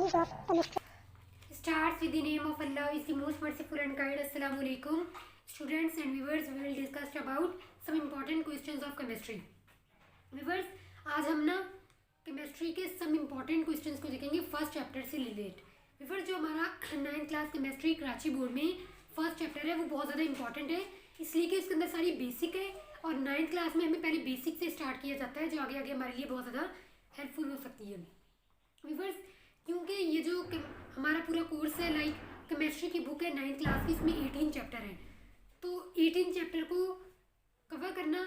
teachings of chemistry. Starts with the name of Allah is the most merciful and kind. Assalamu alaikum. Students and viewers, we will discuss about some important questions of chemistry. Viewers, आज हम ना chemistry के some important questions को देखेंगे first chapter से relate. Weavers, जो हमारा 9th class chemistry Karachi board में फर्स्ट चैप्टर है वो बहुत ज़्यादा इंपॉर्टेंट है, इसलिए कि उसके अंदर सारी बेसिक है और 9th क्लास में हमें पहले बेसिक से स्टार्ट किया जाता है जो आगे आगे हमारे लिए बहुत ज़्यादा हेल्पफुल हो सकती है. विवर्स, क्योंकि ये जो हमारा पूरा कोर्स है लाइक केमिस्ट्री की बुक है 9th क्लास की, इसमें 18 चैप्टर हैं, तो 18 चैप्टर को कवर करना,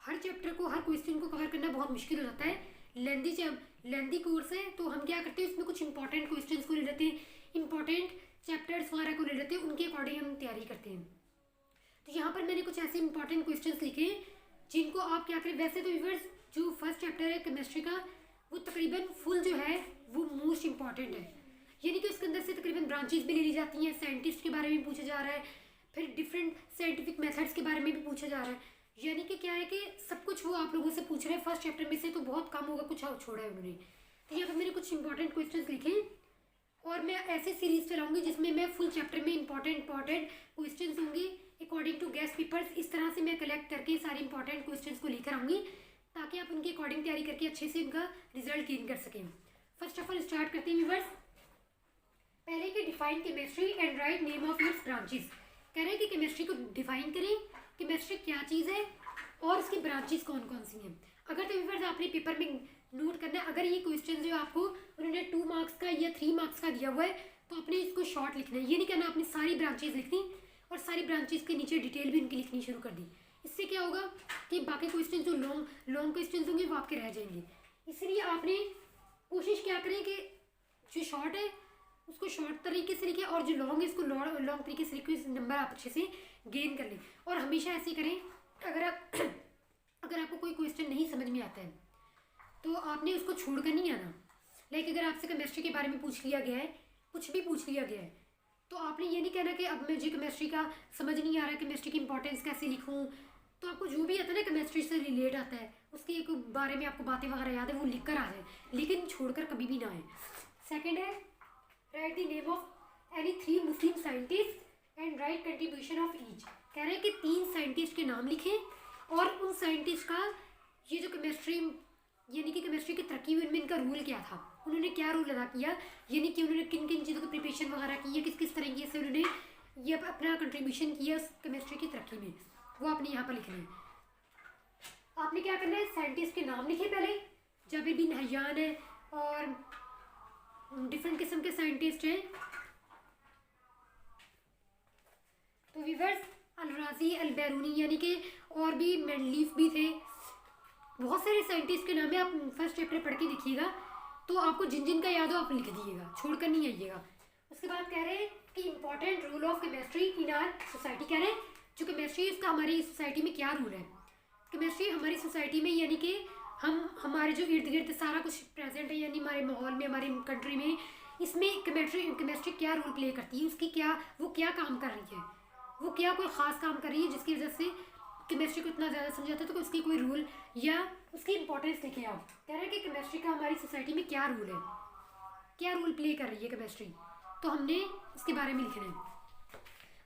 हर चैप्टर को, हर क्वेश्चन को कवर करना बहुत मुश्किल हो जाता है. लेंदी कोर्स है, तो हम क्या करते हैं उसमें कुछ इंपॉर्टेंट क्वेश्चंस को ले लेते हैं, इंपॉर्टेंट चैप्टर्स वगैरह को ले लेते हैं, उनके अकॉर्डिंग हम तैयारी करते हैं. तो यहाँ पर मैंने कुछ ऐसे इंपॉर्टेंट क्वेश्चंस लिखे हैं जिनको आप क्या करें. वैसे तो व्यूअर्स जो फर्स्ट चैप्टर है केमिस्ट्री का वो तकरीबन फुल जो है वो मोस्ट इंपॉर्टेंट है, यानी कि उसके अंदर से तकरीबन ब्रांचेस भी ले ली जाती हैं, साइंटिस्ट के बारे में पूछा जा रहा है, फिर डिफरेंट साइंटिफिक मेथड्स के बारे में भी पूछा जा रहा है, यानी कि क्या है कि सब कुछ वो आप लोगों से पूछ रहे हैं फर्स्ट चैप्टर में से, तो बहुत कम होगा कुछ छोड़ा है उन्होंने. तो यहाँ पर मैंने कुछ इंपॉर्टेंट क्वेश्चन लिखे और मैं ऐसे सीरीज चलाऊंगी जिसमें मैं फुल चैप्टर में इंपॉर्टेंट क्वेश्चंस होंगे अकॉर्डिंग टू गेस्ट पेपर्स. इस तरह से मैं कलेक्ट करके सारे इंपॉर्टेंट क्वेश्चंस को लेकर आऊँगी ताकि आप उनके अकॉर्डिंग तैयारी करके अच्छे से उनका रिजल्ट गेन कर सकें. फर्स्ट ऑफ ऑल स्टार्ट करते हैं व्यूअर्स. पहले कि define chemistry and write name of its branches. कह रहे हैं कि केमिस्ट्री को डिफाइन करें, केमिस्ट्री क्या चीज़ है और उसकी ब्रांचेस कौन कौन सी हैं. अगर तो व्यूअर्स आपने पेपर में नोट करना है, अगर ये क्वेश्चन जो आपको उन्होंने 2 मार्क्स का या 3 मार्क्स का दिया हुआ है तो आपने इसको शॉर्ट लिखना है. ये नहीं कहना आपने सारी ब्रांचेज लिखनी और सारी ब्रांचेज के नीचे डिटेल भी उनकी लिखनी शुरू कर दी. इससे क्या होगा कि बाकी क्वेश्चन जो लॉन्ग क्वेश्चन होंगे वो आपके रह जाएंगे. इसलिए आपने कोशिश क्या करें कि जो शॉर्ट है उसको शॉर्ट तरीके से लिखें और जो लॉन्ग है इसको लॉन्ग तरीके से लिखें, नंबर आप अच्छे से गेन कर लें. और हमेशा ऐसे करें अगर आपको कोई क्वेश्चन नहीं समझ में आता है तो आपने उसको छोड़ कर नहीं आना. लाइक अगर आपसे केमिस्ट्री के बारे में पूछ लिया गया है, कुछ भी पूछ लिया गया है, तो आपने ये नहीं कहना कि अब मुझे केमिस्ट्री का समझ नहीं आ रहा है, केमिस्ट्री की इंपॉर्टेंस कैसे लिखूँ. तो आपको जो भी आता है ना केमिस्ट्री से रिलेट आता है उसके एक बारे में आपको बातें वगैरह याद है वो लिख कर आ जाए, लेकिन छोड़कर कभी भी ना आए. सेकेंड है right the name of any 3 Muslim scientist and right contribution of each. कह रहे हैं कि 3 साइंटिस्ट के नाम लिखें और उन साइंटिस्ट का ये जो केमिस्ट्री यानी कि केमिस्ट्री की तरक्की हुई उनमें इनका रूल क्या था, उन्होंने क्या रोल अदा किया, यानी कि उन्होंने किन किन चीज़ों की प्रिपरेशन वगैरह की है, किस किस तरीके से उन्होंने ये अपना कंट्रीब्यूशन किया उस केमिस्ट्री की तरक्की में, वो आपने यहाँ पर लिखना है. आपने क्या करना है, साइंटिस्ट के नाम लिखे पहले, जाबिर बिन हय्यान है और डिफरेंट किस्म के साइंटिस्ट हैं. तो व्यूअर्स अल-राज़ी, अल-बैरूनी यानी कि और भी मेंडलीफ भी थे, बहुत सारे साइंटिस्ट के नाम है. आप फर्स्ट चैप्टर पढ़ के देखिएगा तो आपको जिन जिन का याद हो आप लिख दीजिएगा, छोड़कर नहीं आइएगा. उसके बाद कह रहे हैं कि important role of chemistry in our society. कह रहे हैं जो केमिस्ट्री है उसका हमारी सोसाइटी में क्या रोल है. केमिस्ट्री हमारी सोसाइटी में यानी कि हमारे जो इर्द गिर्द सारा कुछ प्रेजेंट है, यानी हमारे माहौल में, हमारी कंट्री में, इसमें केमिस्ट्री क्या रोल प्ले करती है, उसकी वो क्या काम कर रही है, वो क्या कोई ख़ास काम कर रही है जिसकी वजह से केमिस्ट्री को इतना ज़्यादा समझाता है. तो उसकी कोई रूल या उसकी इंपॉर्टेंस लिखे आप. कह रहे हैं कि केमिस्ट्री का हमारी सोसाइटी में क्या रूल है, क्या रोल प्ले कर रही है केमिस्ट्री, तो हमने उसके बारे में लिखना है.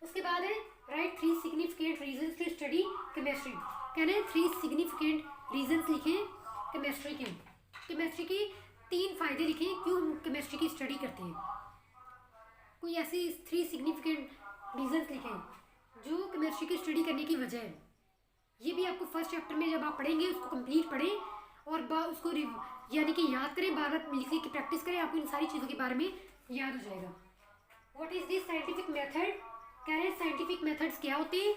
उसके बाद है right 3 significant reasons to study chemistry. कह रहे हैं 3 सिग्निफिकेंट रीजंस लिखें केमिस्ट्री के. केमिस्ट्री के 3 फ़ायदे लिखें क्यों हम केमिस्ट्री की स्टडी करते हैं. कोई ऐसी 3 सिग्निफिकेंट रीजंस लिखें जो केमिस्ट्री की स्टडी करने की वजह है. ये भी आपको फर्स्ट चैप्टर में जब आप पढ़ेंगे उसको कंप्लीट पढ़ें और उसको यानी कि याद करें, बार बार लिखने की प्रैक्टिस करें, आपको इन सारी चीज़ों के बारे में याद हो जाएगा. What is this scientific method. कह रहे हैं साइंटिफिक मेथड्स क्या होते हैं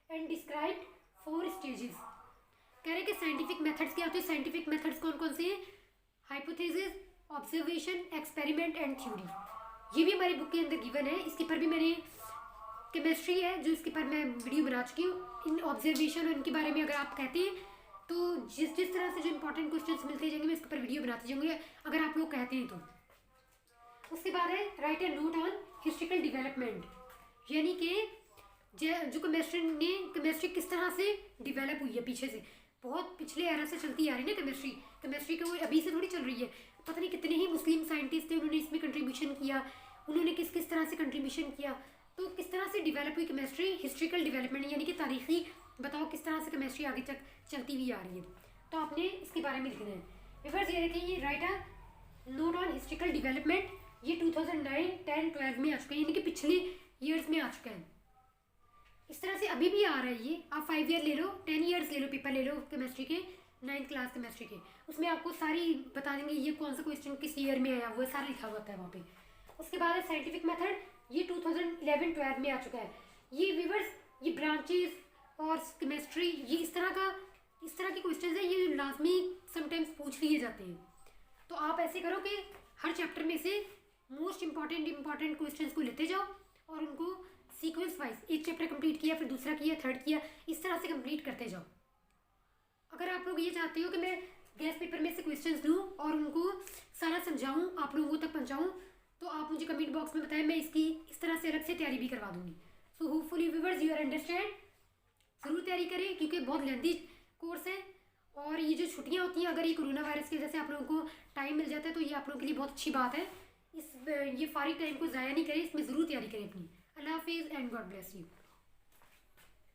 एंड डिस्क्राइब 4 स्टेजेस. कह रहे हैं कि साइंटिफिक मेथड्स क्या होते हैं. साइंटिफिक मेथड्स कौन कौन से हैं, hypothesis, observation, experiment and theory. ये भी हमारी बुक के अंदर गिवन है. इसके पर भी मैंने केमिस्ट्री है जो इसके पर मैं वीडियो बना चुकी हूँ. इन ऑब्जर्वेशन और इनके बारे में अगर आप कहते हैं तो जिस तरह से जो इंपॉर्टेंट क्वेश्चंस मिलते जाएंगे मैं इसके ऊपर वीडियो बनाते जाऊँगी अगर आप लोग कहते हैं तो. उसके बाद है right A note on historical development, यानी कि जो केमिस्ट्री किस तरह से डेवलप हुई है पीछे से, बहुत पिछले एरा से चलती आ रही है ना केमिस्ट्री को अभी से थोड़ी चल रही है. पता नहीं कितने ही मुस्लिम साइंटिस्ट थे उन्होंने इसमें कंट्रीब्यूशन किया, उन्होंने किस किस तरह से कंट्रीब्यूशन किया, तो किस तरह से डेवलप हुई केमिस्ट्री, हिस्ट्रिकल डेवलपमेंट यानी कि तारीखी बताओ किस तरह से केमिस्ट्री आगे तक चलती हुई आ रही है, तो आपने इसके बारे में लिखना है। व्यूअर्स ये देखिए, ये right a note on historical development, ये 2009, 10, 12 में आ चुका है, यानी कि पिछले ईयर्स में आ चुका है। इस तरह से अभी भी आ रहा है ये, आप 5 ईयर ले लो, 10 ईयर्स ले लो, पेपर ले लो केमिस्ट्री के, 9th क्लास केमिस्ट्री के, उसमें आपको सारी बता देंगे ये कौन सा क्वेश्चन किस ईयर में आया हुआ है, सारा लिखा हुआ है वहाँ पे। उसके बाद है साइंटिफिक मेथड, ये 2011-12 में आ चुका है। ये व्यूअर्स ये ब्रांचेस और केमिस्ट्री, ये इस तरह के क्वेश्चन है, ये लाजमी समटाइम्स पूछ लिए जाते हैं। तो आप ऐसे करो कि हर चैप्टर में से मोस्ट इंपॉर्टेंट क्वेश्चंस को लेते जाओ और उनको सीक्वेंस वाइज, एक चैप्टर कंप्लीट किया फिर दूसरा किया, थर्ड किया, इस तरह से कंप्लीट करते जाओ। अगर आप लोग ये चाहते हो कि मैं गेस्ट पेपर में से क्वेश्चंस लूँ और उनको सारा समझाऊँ, आप लोगों तक पहुँचाऊँ, तो आप मुझे कमेंट बॉक्स में बताएं, मैं इसकी इस तरह से अलग से तैयारी भी करवा दूँगी। So hopefully viewers you are understand, ज़रूर तैयारी करें क्योंकि बहुत लेंथी कोर्स है, और ये जो छुट्टियाँ होती हैं अगर ये कोरोना वायरस की वजह से आप लोगों को टाइम मिल जाता है तो ये आप लोगों के लिए बहुत अच्छी बात है। ये फारिग टाइम को ज़ाया नहीं करें, इसमें ज़रूर तैयारी करें अपनी। अल्लाह हाफिज़ एंड गॉड ब्लेस यू।